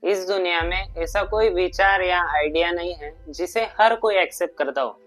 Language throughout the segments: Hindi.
इस दुनिया में ऐसा कोई विचार या आइडिया नहीं है जिसे हर कोई एक्सेप्ट करता हो।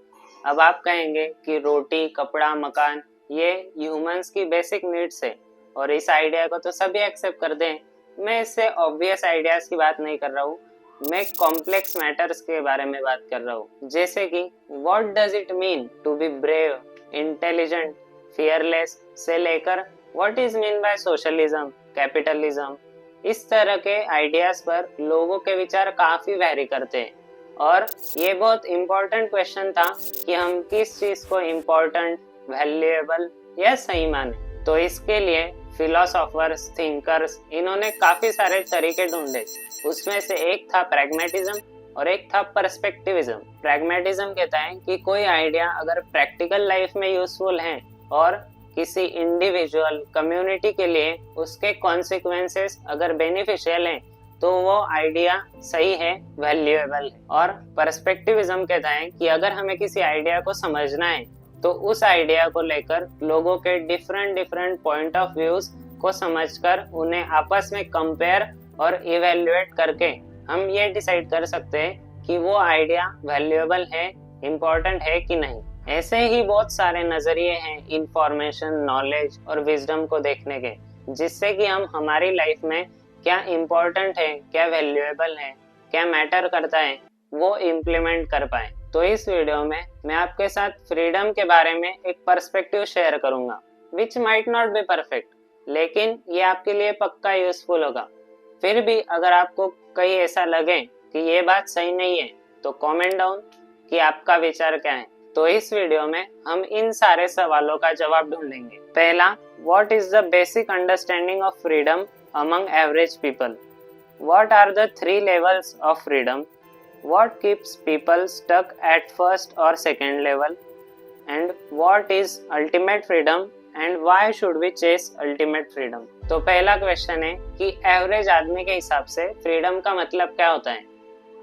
अब आप कहेंगे कि रोटी, कपड़ा, मकान ये ह्यूमंस की बेसिक नीड्स है और इस आइडिया को तो सभी एक्सेप्ट करते हैं। मैं इससे ऑब्वियस आइडियाज की बात नहीं कर रहा हूँ, मैं कॉम्प्लेक्स मैटर्स के बारे में बात कर रहा हूँ। जैसे कि what does it mean to be brave, intelligent, fearless से लेकर what is mean by socialism, capitalism. इस तरह के आइडियाज पर लोगों के विचार काफी वैरी करते हैं और ये बहुत इम्पोर्टेंट क्वेश्चन था कि हम किस चीज को इम्पोर्टेंट, वैल्यूएबल या सही माने। तो इसके लिए फिलोसोफर्स, थिंकर्स इन्होंने काफी सारे तरीके ढूंढे। उसमें से एक था प्रैग्मेटिज्म और एक था पर्सपेक्टिविज्म। प्रैग्मेटिज्म कहता है कि कोई आइडिया अगर प्रैक्टिकल लाइफ में यूजफुल है और किसी इंडिविजुअल कम्युनिटी के लिए उसके कॉन्सिक्वेंसेस अगर बेनिफिशियल हैं तो वो आइडिया सही है, वैल्यूएबल है। और पर्सपेक्टिविज्म कहता है कि अगर हमें किसी आइडिया को समझना है तो उस आइडिया को लेकर लोगों के डिफरेंट पॉइंट ऑफ व्यूज को समझकर उन्हें आपस में कंपेयर और इवेल्युएट करके हम ये डिसाइड कर सकते हैं कि वो आइडिया वैल्यूएबल है, इम्पोर्टेंट है कि नहीं। ऐसे ही बहुत सारे नजरिए हैं इंफॉर्मेशन, नॉलेज और विजडम को देखने के, जिससे कि हम हमारी लाइफ में क्या इम्पोर्टेंट है, क्या वैल्यूएबल है, क्या मैटर करता है, वो इम्प्लीमेंट कर पाए। तो इस वीडियो में मैं आपके साथ फ्रीडम के बारे में एक पर्सपेक्टिव शेयर करूंगा, which might not be perfect, लेकिन ये आपके लिए पक्का यूजफुल होगा। फिर भी अगर आपको कहीं ऐसा लगे कि ये बात सही नहीं है तो कमेंट डाउन कि आपका विचार क्या है। तो इस वीडियो में हम इन सारे सवालों का जवाब ढूंढेंगे। पहला, what is the basic understanding of freedom among average people? What are the 3 levels of freedom? What keeps people stuck at first or second level? And what is ultimate freedom and why should we chase ultimate freedom? तो पहला क्वेश्चन है कि एवरेज आदमी के हिसाब से फ्रीडम का मतलब क्या होता है।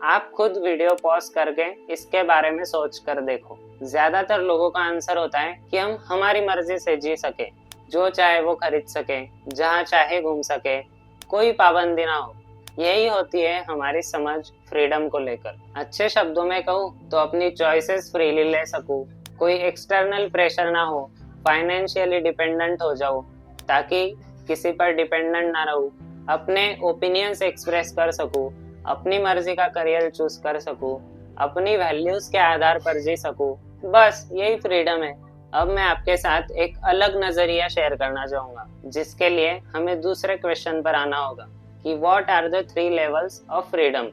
आप खुद वीडियो पॉज करके इसके बारे में सोच कर देखो। ज्यादातर लोगों का आंसर होता है कि हम हमारी मर्जी से जी सके, जो चाहे वो खरीद सके, जहाँ चाहे घूम सके, कोई पाबंदी ना हो। यही होती है हमारी समझ फ्रीडम को लेकर। अच्छे शब्दों में कहूँ तो अपनी चॉइसेस फ्रीली ले सकूँ, कोई एक्सटर्नल प्रेशर ना हो, फाइनेंशियली डिपेंडेंट हो जाऊँ ताकि किसी पर डिपेंडेंट ना रहूँ, अपने ओपिनियंस एक्सप्रेस कर सकूँ, अपनी मर्जी का करियर चूज कर सकूँ, अपनी वैल्यूज के आधार पर जी सकूँ। बस यही फ्रीडम है। अब मैं आपके साथ एक अलग नजरिया शेयर करना चाहूंगा, जिसके लिए हमें दूसरे क्वेश्चन पर आना होगा कि what are the 3 levels of freedom.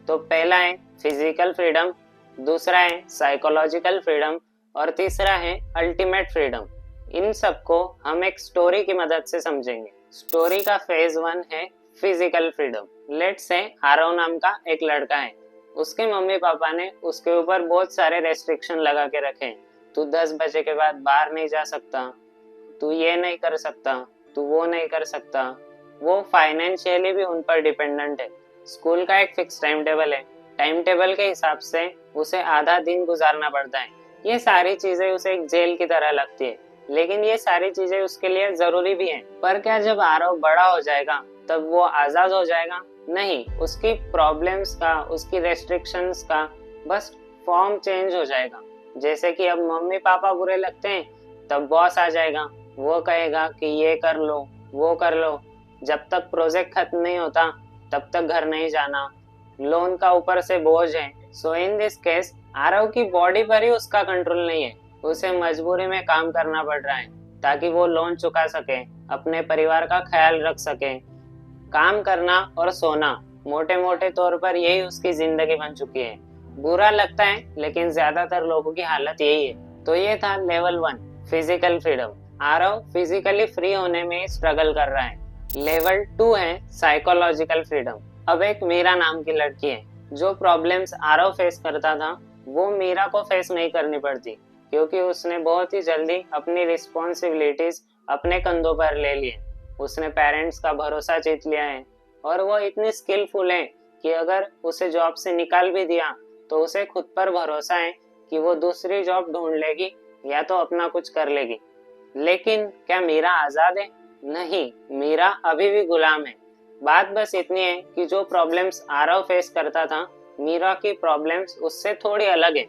तो पहला है फिजिकल फ्रीडम, दूसरा है साइकोलॉजिकल फ्रीडम और तीसरा है अल्टीमेट फ्रीडम। इन सबको हम एक स्टोरी की मदद से समझेंगे। स्टोरी का फेज 1 है physical freedom. Let's say Aarav नाम का एक लड़का है, उसके मम्मी पापा ने उसके ऊपर बहुत सारे रेस्ट्रिक्शन लगा के रखे हैं। तू 10 बजे के बाद बाहर नहीं जा सकता, तू ये नहीं कर सकता, तू वो नहीं कर सकता। वो फाइनेंशियली भी उन पर डिपेंडेंट है। स्कूल का एक फिक्स टाइम टेबल है, टाइम टेबल के हिसाब से उसे आधा दिन गुजारना पड़ता है। ये सारी चीजें उसे एक जेल की तरह लगती है, लेकिन ये सारी चीजें उसके लिए जरूरी भी हैं। पर क्या जब आरव बड़ा हो जाएगा तब वो आजाद हो जाएगा? नहीं, उसकी प्रॉब्लम्स का, उसकी रेस्ट्रिक्शंस का बस फॉर्म चेंज हो जाएगा। जैसे कि अब मम्मी पापा बुरे लगते हैं तब बॉस आ जाएगा, वो कहेगा कि ये कर लो, वो कर लो। जब तक प्रोजेक्ट खत्म नहीं होता तब तक घर नहीं जाना, लोन का ऊपर से बोझ है। सो इन दिस केस आरव की बॉडी पर ही उसका कंट्रोल नहीं है, उसे मजबूरी में काम करना पड़ रहा है ताकि वो लोन चुका सके, अपने परिवार का ख्याल रख सके। काम करना और सोना, मोटे मोटे तौर पर यही उसकी जिंदगी बन चुकी है। बुरा लगता है लेकिन ज्यादातर लोगों की हालत यही है। तो ये था level 1 physical freedom. Aarav physically free होने में स्ट्रगल कर रहा है। लेवल 2 है साइकोलॉजिकल फ्रीडम। अब एक मीरा नाम की लड़की है, जो प्रॉब्लम्स आरव फेस करता था वो मीरा को फेस नहीं करनी पड़ती, क्योंकि उसने बहुत ही जल्दी अपनी रिस्पॉन्सिबिलिटीज अपने कंधों पर ले लिए। उसने पेरेंट्स का भरोसा जीत लिया है और वो इतनी स्किलफुल है कि अगर उसे जॉब से निकाल भी दिया तो उसे खुद पर भरोसा है कि वो दूसरी जॉब ढूंढ लेगी या तो अपना कुछ कर लेगी। लेकिन क्या मीरा आजाद है? नहीं, मीरा अभी भी गुलाम है। बात बस इतनी है कि जो प्रॉब्लम्स आरव फेस करता था, मीरा की प्रॉब्लम्स उससे थोड़ी अलग है।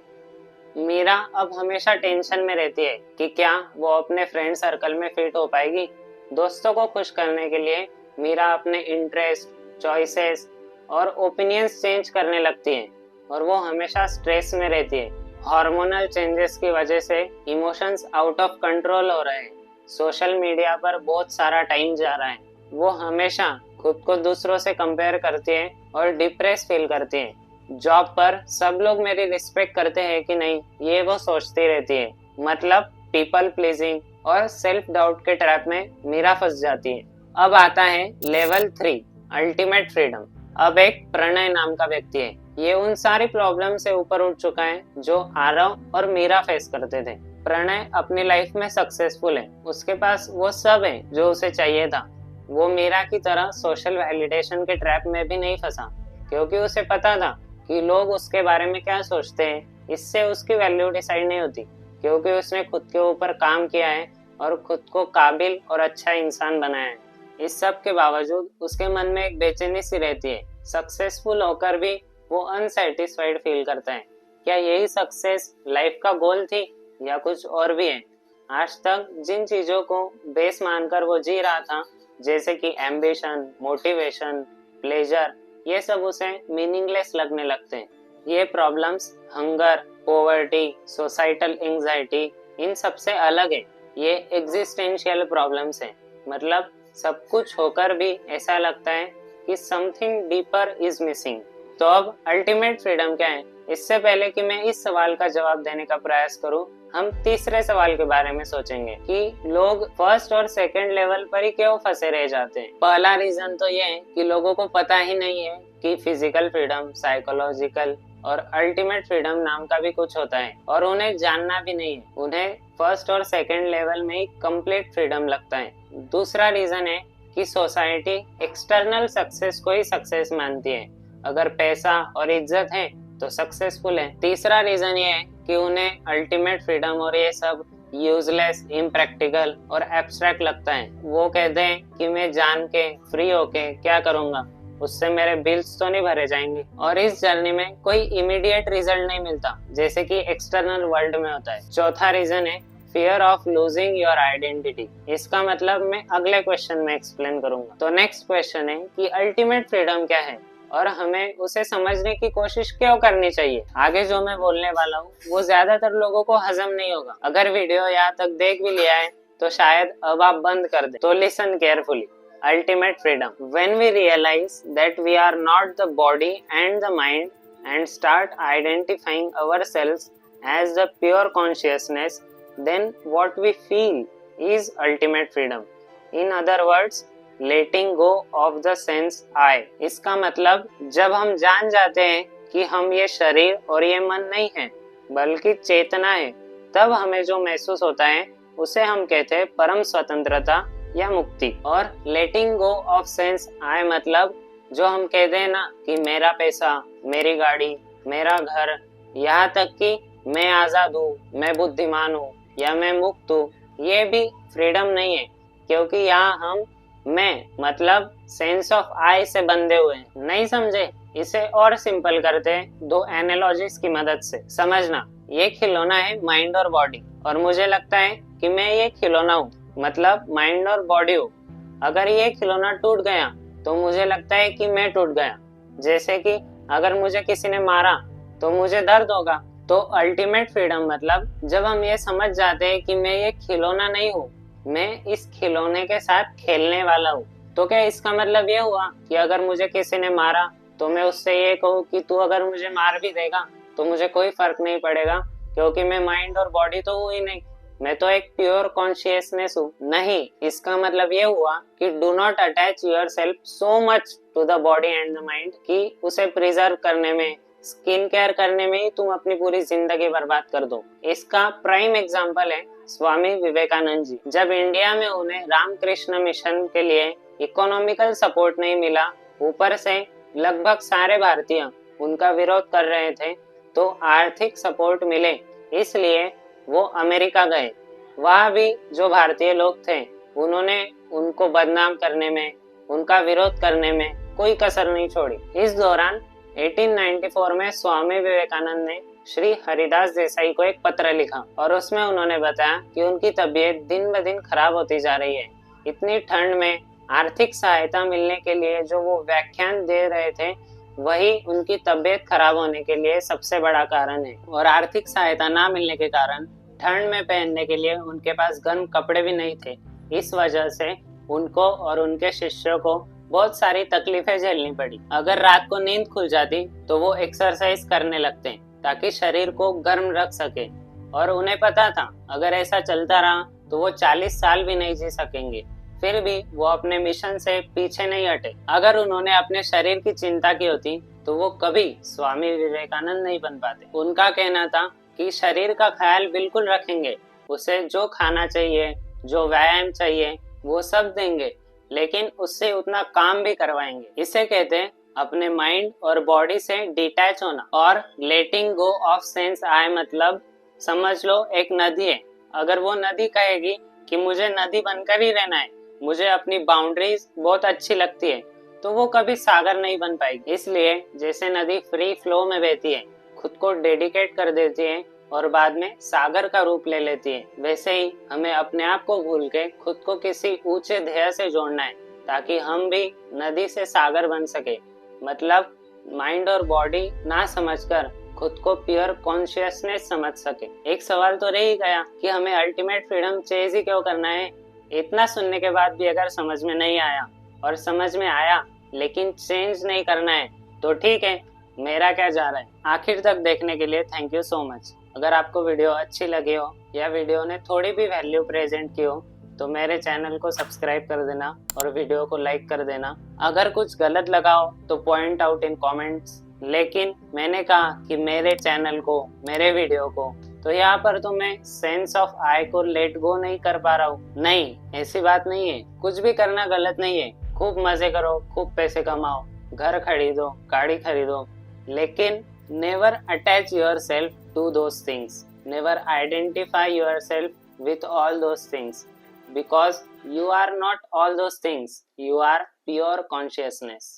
मीरा अब हमेशा टेंशन में रहती है कि क्या वो अपने फ्रेंड सर्कल में फिट हो पाएगी। दोस्तों को खुश करने के लिए मीरा अपने इंटरेस्ट, चॉइसेस और ओपिनियंस चेंज करने लगती है और वो हमेशा स्ट्रेस में रहती है। हार्मोनल चेंजेस की वजह से इमोशंस आउट ऑफ कंट्रोल हो रहे हैं। सोशल मीडिया पर बहुत सारा टाइम जा रहा है। वो हमेशा खुद को दूसरों से कंपेयर करती है और डिप्रेस फील करती है। जॉब पर सब लोग मेरी रिस्पेक्ट करते हैं कि नहीं, ये वो सोचती रहती है। मतलब पीपल प्लीजिंग और सेल्फ डाउट के ट्रैप में मीरा फंस जाती है। अब आता है लेवल 3, अल्टीमेट फ्रीडम। अब एक प्रणय नाम का व्यक्ति है। ये उन सारी प्रॉब्लम से ऊपर उठ चुका है जो आरव और मीरा फेस करते थे। प्रणय अपनी लाइफ में सक्सेसफुल है, उसके पास वो सब है जो उसे चाहिए था। वो मीरा की तरह सोशल वैलिडेशन के ट्रैप में भी नहीं फंसा, क्योंकि उसे पता था कि लोग उसके बारे में क्या सोचते हैं। इससे उसकी वैल्यू डिसाइड नहीं होती, क्योंकि उसने खुद के ऊपर काम किया है और खुद को काबिल और अच्छा इंसान बनाया है। इस सब के बावजूद उसके मन में एक बेचैनी सी रहती है। सक्सेसफुल होकर भी वो अनसेटिस्फाइड फील करता है। क्या यही सक्सेस लाइफ का गोल थी या कुछ और भी है? आज तक जिन चीजों को बेस मानकर वो जी रहा था, जैसे कि एम्बिशन, मोटिवेशन, प्लेजर, ये सब उसे मीनिंगलेस लगने लगते हैं। ये problems hunger, poverty, societal anxiety, इन सब से अलग है। ये एग्जिस्टेंशियल प्रॉब्लम्स हैं। मतलब सब कुछ होकर भी ऐसा लगता है कि समथिंग डीपर इज मिसिंग। तो अब अल्टीमेट फ्रीडम क्या है? इससे पहले कि मैं इस सवाल का जवाब देने का प्रयास करूं, हम तीसरे सवाल के बारे में सोचेंगे कि लोग फर्स्ट और सेकंड लेवल पर ही क्यों फंसे रह जाते हैं। पहला रीजन तो ये है कि लोगों को पता ही नहीं है कि फिजिकल फ्रीडम, साइकोलॉजिकल और अल्टीमेट फ्रीडम नाम का भी कुछ होता है, और उन्हें जानना भी नहीं है। उन्हें फर्स्ट और सेकंड लेवल में ही कंप्लीट फ्रीडम लगता है। दूसरा रीजन है कि सोसाइटी एक्सटर्नल सक्सेस को ही सक्सेस मानती है। अगर पैसा और इज्जत है तो सक्सेसफुल है। तीसरा रीजन ये है कि उन्हें अल्टीमेट फ्रीडम और ये सब यूजलेस, इम्प्रैक्टिकल और एब्स्ट्रैक्ट लगता है। वो कहते हैं कि मैं जान के फ्री होके क्या करूंगा, उससे मेरे बिल्स तो नहीं भरे जाएंगे। और इस जर्नी में कोई इमीडिएट रिजल्ट नहीं मिलता, जैसे कि एक्सटर्नल वर्ल्ड में होता है। चौथा रीजन है fear of losing your identity. इसका मतलब मैं अगले क्वेश्चन में एक्सप्लेन करूंगा। तो नेक्स्ट क्वेश्चन है कि अल्टीमेट फ्रीडम क्या है और हमें उसे समझने की कोशिश क्यों करनी चाहिए। आगे जो मैं बोलने वाला हूँ वो ज्यादातर लोगों को हजम नहीं होगा। अगर वीडियो यहाँ तक देख भी लिया है तो शायद अब आप बंद कर दें। तो listen carefully. Ultimate freedom. When we realize that we are not the body and the mind and start identifying ourselves as the pure consciousness, then what we feel is ultimate freedom. In other words, letting go of the sense I. इसका मतलब जब हम जान जाते हैं कि हम ये शरीर और ये मन नहीं है, बल्कि चेतना है, तब हमें जो महसूस होता है उसे हम कहते हैं परम स्वतंत्रता या मुक्ति। और लेटिंग गो ऑफ सेंस आई मतलब जो हम कहते हैं ना कि मेरा पैसा, मेरी गाड़ी, मेरा घर, यहाँ तक कि मैं आजाद हूँ, मैं बुद्धिमान हूँ या मैं मुक्त हूँ, ये भी फ्रीडम नहीं है, क्योंकि यहाँ हम मैं मतलब सेंस ऑफ आई से बंधे हुए हैं। नहीं समझे? इसे और सिंपल करते हैं दो एनालॉजीज की मदद से। समझना, ये खिलौना है माइंड और बॉडी, और मुझे लगता है कि मैं ये खिलौना हूँ, मतलब माइंड और बॉडी हो। अगर ये खिलौना टूट गया तो मुझे लगता है कि मैं टूट गया। जैसे कि अगर मुझे किसी ने मारा तो मुझे दर्द होगा। तो अल्टीमेट फ्रीडम मतलब जब हम ये समझ जाते हैं कि मैं ये खिलौना नहीं हूँ, मैं इस खिलौने के साथ खेलने वाला हूँ। तो क्या इसका मतलब ये हुआ कि अगर मुझे किसी ने मारा तो मैं उससे ये कहूँ कि तू अगर मुझे मार भी देगा तो मुझे कोई फर्क नहीं पड़ेगा, क्योंकि मैं माइंड और बॉडी तो हूँ ही नहीं, मैं तो एक प्योर कॉन्शियसनेस हूँ। नहीं, इसका मतलब ये हुआ कि do not attach yourself so much to the body and the mind कि उसे प्रिजर्व करने में, स्किन केयर करने में ही तुम अपनी पूरी जिंदगी बर्बाद कर दो। इसका प्राइम एग्जांपल है स्वामी विवेकानंद जी। जब इंडिया में उन्हें रामकृष्ण मिशन के लिए इकोनॉमिकल सपोर्ट नहीं मिला, ऊपर से लगभग सारे भारतीय उनका विरोध कर रहे थे, तो आर्थिक सपोर्ट मिले, इसलिए वो अमेरिका गए। वहाँ भी जो भारतीय लोग थे उन्होंने उनको बदनाम करने में, उनका विरोध करने में कोई कसर नहीं छोड़ी। इस दौरान 1894 में स्वामी विवेकानंद ने श्री हरिदास देसाई को एक पत्र लिखा और उसमें उन्होंने बताया कि उनकी तबीयत दिन ब दिन खराब होती जा रही है। इतनी ठंड में आर्थिक सहायता मिलने के लिए जो वो व्याख्यान दे रहे थे, वही उनकी तबीयत खराब होने के लिए सबसे बड़ा कारण है। और आर्थिक सहायता ना मिलने के कारण ठंड में पहनने के लिए उनके पास गर्म कपड़े भी नहीं थे। इस वजह से उनको और उनके शिष्यों को बहुत सारी तकलीफें झेलनी पड़ी। अगर रात को नींद खुल जाती तो वो एक्सरसाइज करने लगते ताकि शरीर को गर्म रख सके, और उन्हें पता था अगर ऐसा चलता रहा तो वो 40 साल भी नहीं जी सकेंगे। फिर भी वो अपने मिशन से पीछे नहीं हटे। अगर उन्होंने अपने शरीर की चिंता की होती तो वो कभी स्वामी विवेकानंद नहीं बन पाते। उनका कहना था कि शरीर का ख्याल बिल्कुल रखेंगे, उसे जो खाना चाहिए, जो व्यायाम चाहिए वो सब देंगे, लेकिन उससे उतना काम भी करवाएंगे। इसे कहते हैं अपने माइंड और बॉडी से डिटैच होना। और लेटिंग गो ऑफ सेंस आई मतलब समझ लो एक नदी है, अगर वो नदी कहेगी कि मुझे नदी बनकर ही रहना है, मुझे अपनी बाउंड्रीज बहुत अच्छी लगती है, तो वो कभी सागर नहीं बन पाएगी। इसलिए जैसे नदी फ्री फ्लो में बहती है, खुद को डेडिकेट कर देती है और बाद में सागर का रूप ले लेती है, वैसे ही हमें अपने आप को भूल के खुद को किसी ऊंचे ध्येय से जोड़ना है ताकि हम भी नदी से सागर बन सके। मतलब माइंड और बॉडी ना समझकर खुद को प्योर कॉन्शियसनेस समझ सके। एक सवाल तो रह ही गया कि हमें अल्टीमेट फ्रीडम चेज ही क्यों करना है। इतना सुनने के बाद भी अगर समझ में नहीं आया, और समझ में आया लेकिन चेंज नहीं करना है, तो ठीक है, मेरा क्या जा रहा है। आखिर तक देखने के लिए थैंक यू सो मच। अगर आपको वीडियो अच्छी लगी हो या वीडियो ने थोड़ी भी वैल्यू प्रेजेंट की हो तो मेरे चैनल को सब्सक्राइब कर देना और वीडियो को लाइक कर देना। अगर कुछ गलत लगा हो तो पॉइंट आउट इन कमेंट्स। लेकिन मैंने कहा कि मेरे चैनल को, मेरे वीडियो को, तो यहाँ पर तो मैं सेंस ऑफ आई को लेट गो नहीं कर पा रहा हूँ। नहीं, ऐसी बात नहीं है, कुछ भी करना गलत नहीं है। खूब मजे करो, खूब पैसे कमाओ, घर खरीदो, गाड़ी खरीदो, लेकिन never attach yourself to those things. Never identify yourself with all those things, because you are not all those things. You are pure consciousness.